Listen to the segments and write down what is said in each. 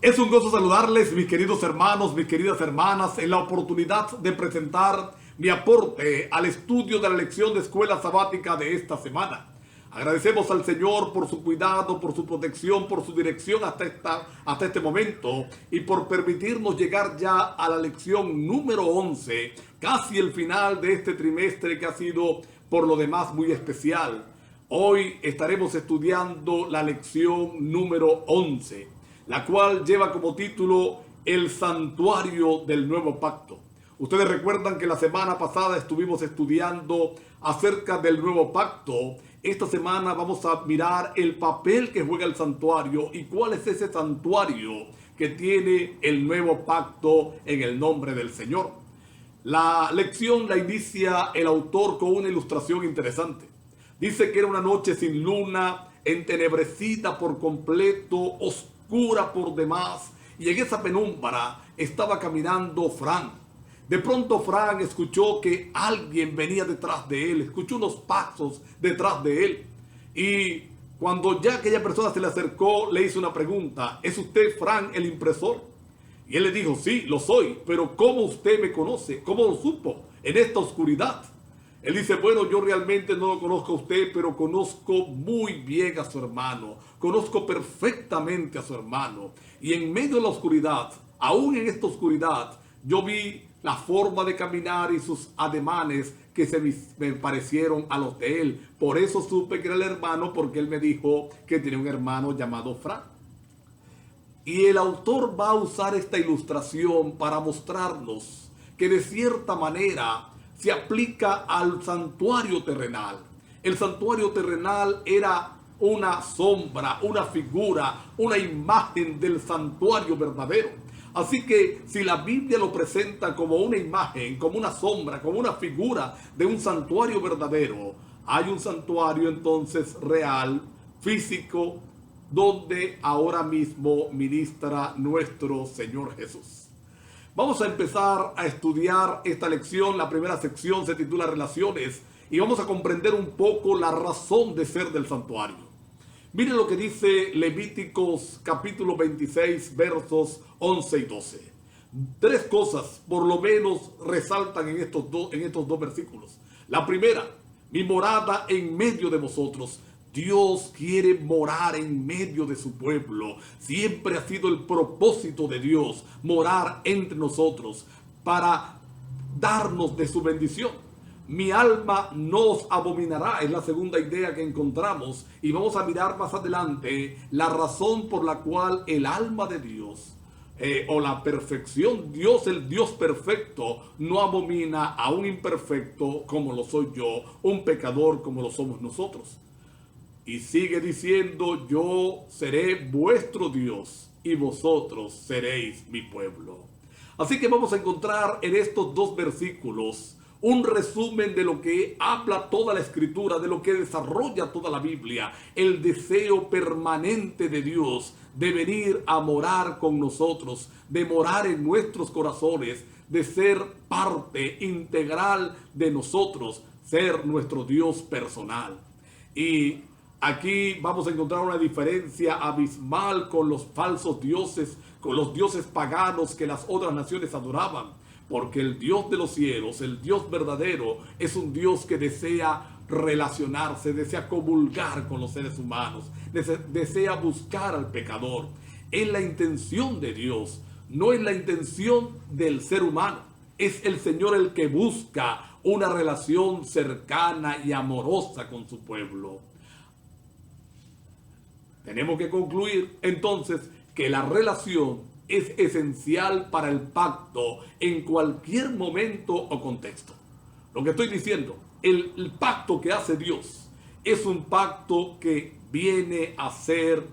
Es un gozo saludarles, mis queridos hermanos, mis queridas hermanas, en la oportunidad de presentar mi aporte al estudio de la lección de escuela sabática de esta semana. Agradecemos al Señor por su cuidado, por su protección, por su dirección hasta este momento y por permitirnos llegar ya a la lección número 11, casi el final de este trimestre que ha sido por lo demás muy especial. Hoy estaremos estudiando la lección número 11, la cual lleva como título El Santuario del Nuevo Pacto. Ustedes recuerdan que la semana pasada estuvimos estudiando acerca del Nuevo Pacto. Esta semana vamos a mirar el papel que juega el santuario y cuál es ese santuario que tiene el Nuevo Pacto en el nombre del Señor. La lección la inicia el autor con una ilustración interesante. Dice que era una noche sin luna, entenebrecida por completo, oscura por demás, y en esa penumbra estaba caminando Fran. De pronto Fran escuchó que alguien venía detrás de él, escuchó unos pasos detrás de él. Y cuando ya aquella persona se le acercó, le hizo una pregunta: ¿es usted Fran el impresor? Y él le dijo: sí, lo soy, pero ¿cómo usted me conoce? ¿Cómo lo supo en esta oscuridad? Él dice: bueno, yo realmente no lo conozco a usted, pero conozco muy bien a su hermano. Conozco perfectamente a su hermano. Y en medio de la oscuridad, aún en esta oscuridad, yo vi la forma de caminar y sus ademanes que me parecieron a los de él. Por eso supe que era el hermano, porque él me dijo que tenía un hermano llamado Fran. Y el autor va a usar esta ilustración para mostrarnos que de cierta manera se aplica al santuario terrenal. El santuario terrenal era una sombra, una figura, una imagen del santuario verdadero. Así que si la Biblia lo presenta como una imagen, como una sombra, como una figura de un santuario verdadero, hay un santuario entonces real, físico, donde ahora mismo ministra nuestro Señor Jesús. Vamos a empezar a estudiar esta lección. La primera sección se titula Relaciones y vamos a comprender un poco la razón de ser del santuario. Miren lo que dice Levíticos capítulo 26 versos 11 y 12. Tres cosas por lo menos resaltan en estos dos versículos. La primera: mi morada en medio de vosotros. Dios quiere morar en medio de su pueblo. Siempre ha sido el propósito de Dios morar entre nosotros para darnos de su bendición. Mi alma no os abominará, es la segunda idea que encontramos, y vamos a mirar más adelante la razón por la cual el alma de Dios o la perfección, Dios, el Dios perfecto, no abomina a un imperfecto como lo soy yo, un pecador como lo somos nosotros. Y sigue diciendo: yo seré vuestro Dios y vosotros seréis mi pueblo. Así que vamos a encontrar en estos dos versículos un resumen de lo que habla toda la Escritura, de lo que desarrolla toda la Biblia, el deseo permanente de Dios de venir a morar con nosotros, de morar en nuestros corazones, de ser parte integral de nosotros, ser nuestro Dios personal. Y aquí vamos a encontrar una diferencia abismal con los falsos dioses, con los dioses paganos que las otras naciones adoraban. Porque el Dios de los cielos, el Dios verdadero, es un Dios que desea relacionarse, desea comulgar con los seres humanos, desea buscar al pecador. Es la intención de Dios, no es la intención del ser humano. Es el Señor el que busca una relación cercana y amorosa con su pueblo. Tenemos que concluir entonces que la relación es esencial para el pacto en cualquier momento o contexto. Lo que estoy diciendo, el pacto que hace Dios es un pacto que viene a ser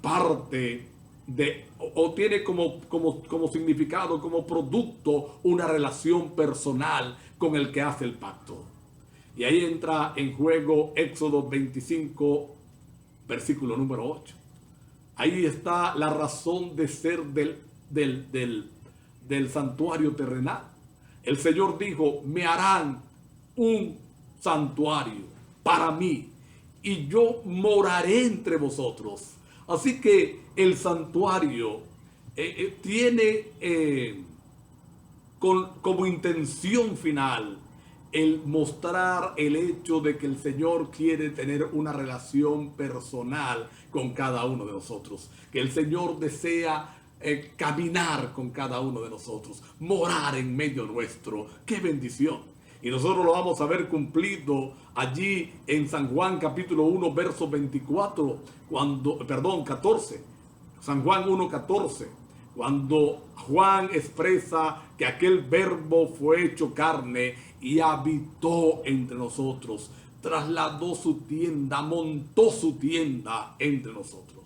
parte de, o tiene como significado, como producto, una relación personal con el que hace el pacto. Y ahí entra en juego Éxodo 25, versículo número 8. Ahí está la razón de ser del santuario terrenal. El Señor dijo: me harán un santuario para mí y yo moraré entre vosotros. Así que el santuario tiene como intención final el mostrar el hecho de que el Señor quiere tener una relación personal con cada uno de nosotros, que el Señor desea caminar con cada uno de nosotros, morar en medio nuestro. ¡Qué bendición! Y nosotros lo vamos a ver cumplido allí en San Juan capítulo 1, verso 24, 14. San Juan 1:14, cuando Juan expresa que aquel verbo fue hecho carne y habitó entre nosotros, trasladó su tienda, montó su tienda entre nosotros.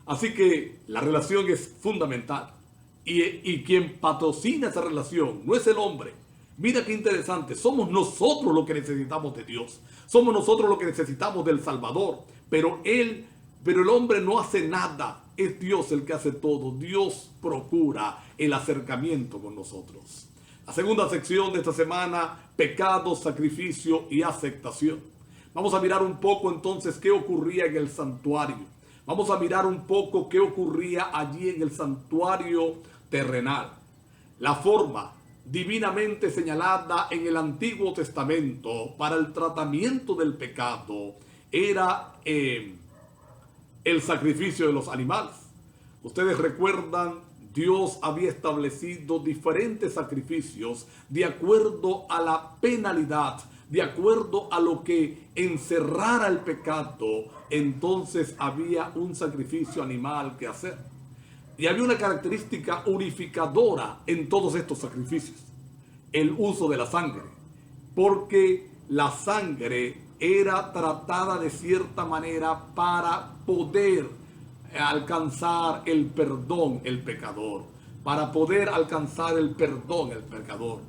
Así que la relación es fundamental. Y quien patrocina esa relación no es el hombre. Mira qué interesante, somos nosotros los que necesitamos de Dios. Somos nosotros los que necesitamos del Salvador. Pero el hombre no hace nada. Es Dios el que hace todo. Dios procura el acercamiento con nosotros. La segunda sección de esta semana, pecado, sacrificio y aceptación. Vamos a mirar un poco entonces qué ocurría en el santuario. Vamos a mirar un poco qué ocurría allí en el santuario terrenal. La forma divinamente señalada en el Antiguo Testamento para el tratamiento del pecado era el sacrificio de los animales. Ustedes recuerdan, Dios había establecido diferentes sacrificios de acuerdo a la penalidad, de acuerdo a lo que encerrara el pecado. Entonces había un sacrificio animal que hacer. Y había una característica unificadora en todos estos sacrificios: el uso de la sangre. Porque la sangre era tratada de cierta manera para poder alcanzar el perdón el pecador. Para poder alcanzar el perdón el pecador.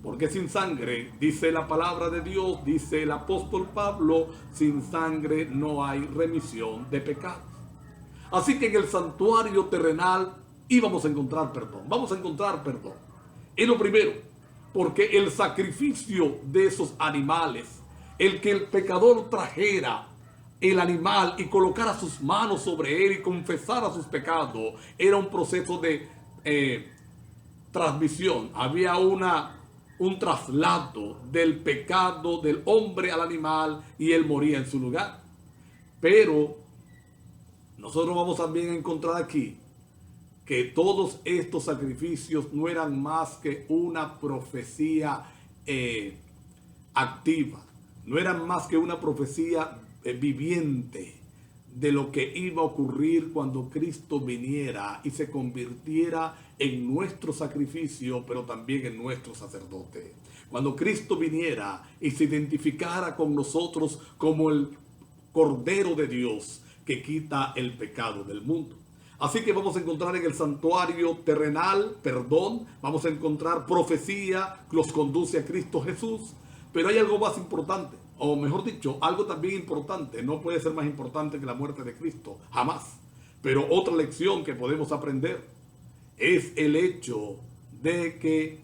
Porque sin sangre, dice la palabra de Dios, dice el apóstol Pablo, sin sangre no hay remisión de pecados. Así que en el santuario terrenal íbamos a encontrar perdón. Vamos a encontrar perdón. Es lo primero, porque el sacrificio de esos animales, el que el pecador trajera el animal y colocara sus manos sobre él y confesara sus pecados, era un proceso de transmisión. Había un traslado del pecado del hombre al animal y él moría en su lugar. Pero nosotros vamos también a encontrar aquí que todos estos sacrificios no eran más que una profecía activa, no eran más que una profecía viviente de lo que iba a ocurrir cuando Cristo viniera y se convirtiera en nuestro sacrificio, pero también en nuestro sacerdote. Cuando Cristo viniera y se identificara con nosotros como el Cordero de Dios que quita el pecado del mundo. Así que vamos a encontrar en el santuario terrenal perdón, vamos a encontrar profecía que los conduce a Cristo Jesús, pero hay algo más importante, o mejor dicho, algo también importante. No puede ser más importante que la muerte de Cristo, jamás. Pero otra lección que podemos aprender es el hecho de que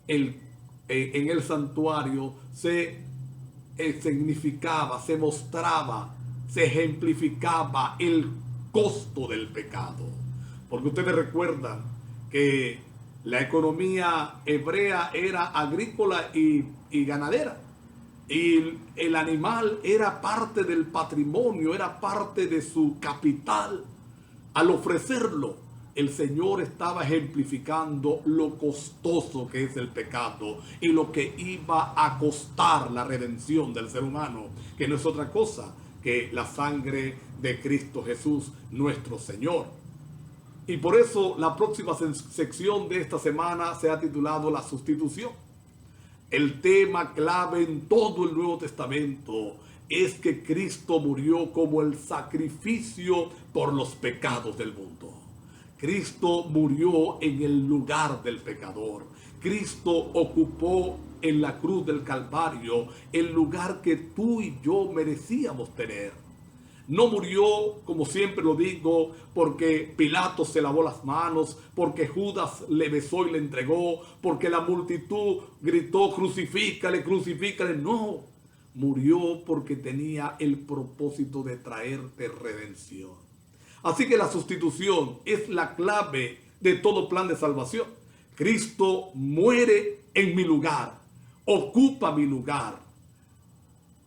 en el santuario se significaba, se mostraba, se ejemplificaba el costo del pecado. Porque ustedes recuerdan que la economía hebrea era agrícola y ganadera. Y el animal era parte del patrimonio, era parte de su capital. Al ofrecerlo, el Señor estaba ejemplificando lo costoso que es el pecado y lo que iba a costar la redención del ser humano, que no es otra cosa que la sangre de Cristo Jesús, nuestro Señor. Y por eso la próxima sección de esta semana se ha titulado La Sustitución. El tema clave en todo el Nuevo Testamento es que Cristo murió como el sacrificio por los pecados del mundo. Cristo murió en el lugar del pecador. Cristo ocupó en la cruz del Calvario el lugar que tú y yo merecíamos tener. No murió, como siempre lo digo, porque Pilato se lavó las manos, porque Judas le besó y le entregó, porque la multitud gritó, crucifícale, crucifícale. No, murió porque tenía el propósito de traerte redención. Así que la sustitución es la clave de todo plan de salvación. Cristo muere en mi lugar, ocupa mi lugar,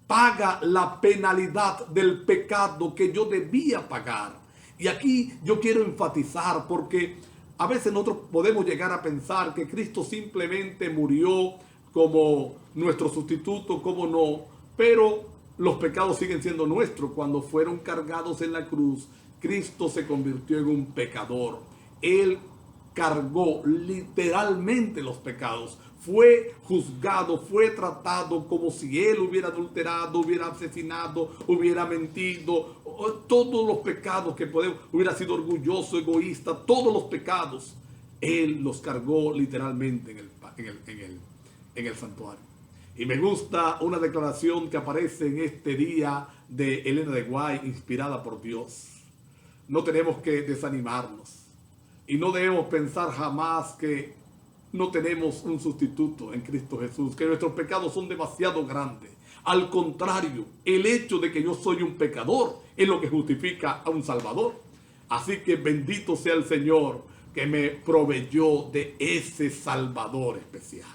paga la penalidad del pecado que yo debía pagar. Y aquí yo quiero enfatizar, porque a veces nosotros podemos llegar a pensar que Cristo simplemente murió como nuestro sustituto, como no, pero los pecados siguen siendo nuestros. Cuando fueron cargados en la cruz, Cristo se convirtió en un pecador. Él cargó literalmente los pecados. Fue juzgado, fue tratado como si él hubiera adulterado, hubiera asesinado, hubiera mentido. Todos los pecados que podemos, hubiera sido orgulloso, egoísta, todos los pecados, él los cargó literalmente en el santuario. Y me gusta una declaración que aparece en este día de Elena de White, inspirada por Dios. No tenemos que desanimarnos y no debemos pensar jamás que no tenemos un sustituto en Cristo Jesús, que nuestros pecados son demasiado grandes. Al contrario, el hecho de que yo soy un pecador es lo que justifica a un Salvador. Así que bendito sea el Señor que me proveyó de ese Salvador especial.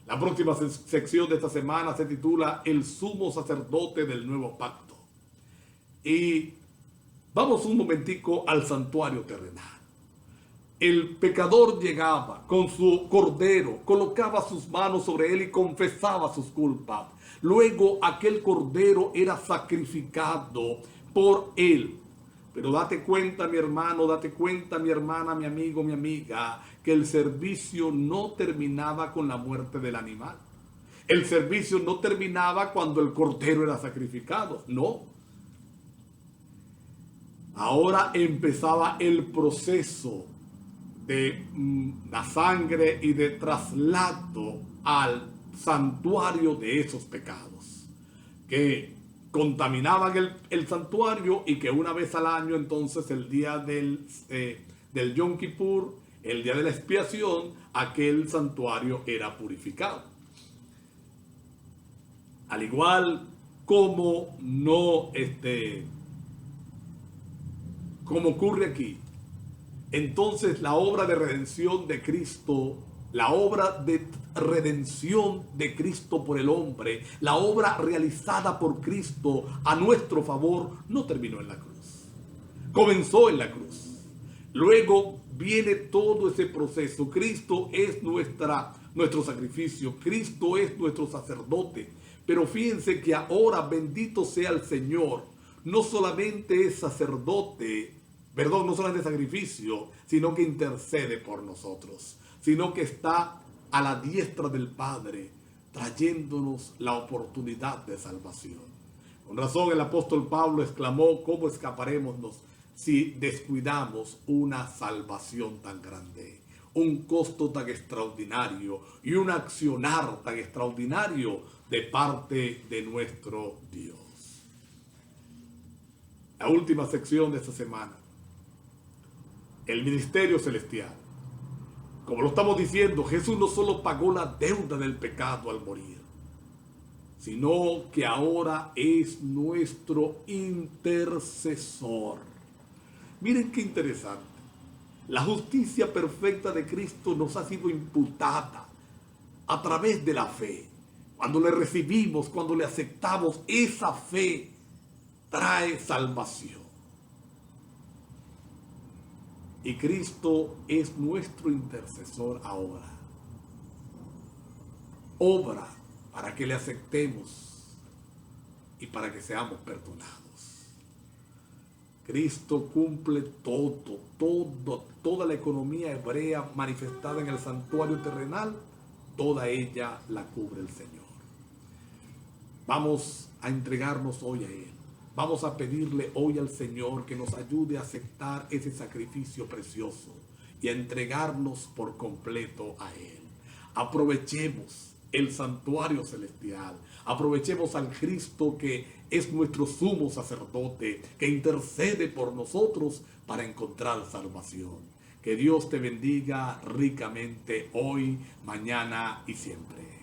La próxima sección de esta semana se titula El sumo sacerdote del nuevo pacto. Y vamos un momentico al santuario terrenal. El pecador llegaba con su cordero, colocaba sus manos sobre él y confesaba sus culpas. Luego aquel cordero era sacrificado por él. Pero date cuenta, mi hermano, date cuenta, mi hermana, mi amigo, mi amiga, que el servicio no terminaba con la muerte del animal. El servicio no terminaba cuando el cordero era sacrificado, no. Ahora empezaba el proceso de la sangre y de traslado al santuario de esos pecados que contaminaban el santuario, y que una vez al año, entonces el día del Yom Kippur, el día de la expiación, aquel santuario era purificado. Al igual como como ocurre aquí, entonces la obra de redención de Cristo, la obra de redención de Cristo por el hombre, la obra realizada por Cristo a nuestro favor, no terminó en la cruz. Comenzó en la cruz. Luego viene todo ese proceso. Cristo es nuestro sacrificio. Cristo es nuestro sacerdote. Pero fíjense que ahora, bendito sea el Señor, no solamente es sacerdote, no solamente sacrificio, sino que intercede por nosotros, sino que está a la diestra del Padre, trayéndonos la oportunidad de salvación. Con razón el apóstol Pablo exclamó: ¿cómo escaparemos si descuidamos una salvación tan grande? Un costo tan extraordinario y un accionar tan extraordinario de parte de nuestro Dios. La última sección de esta semana, el ministerio celestial. Como lo estamos diciendo, Jesús no solo pagó la deuda del pecado al morir, sino que ahora es nuestro intercesor. Miren qué interesante. La justicia perfecta de Cristo nos ha sido imputada a través de la fe. Cuando le recibimos, cuando le aceptamos, esa fe trae salvación. Y Cristo es nuestro intercesor ahora. Obra para que le aceptemos y para que seamos perdonados. Cristo cumple toda la economía hebrea manifestada en el santuario terrenal, toda ella la cubre el Señor. Vamos a entregarnos hoy a Él. Vamos a pedirle hoy al Señor que nos ayude a aceptar ese sacrificio precioso y a entregarnos por completo a Él. Aprovechemos el santuario celestial. Aprovechemos al Cristo que es nuestro sumo sacerdote, que intercede por nosotros para encontrar salvación. Que Dios te bendiga ricamente hoy, mañana y siempre.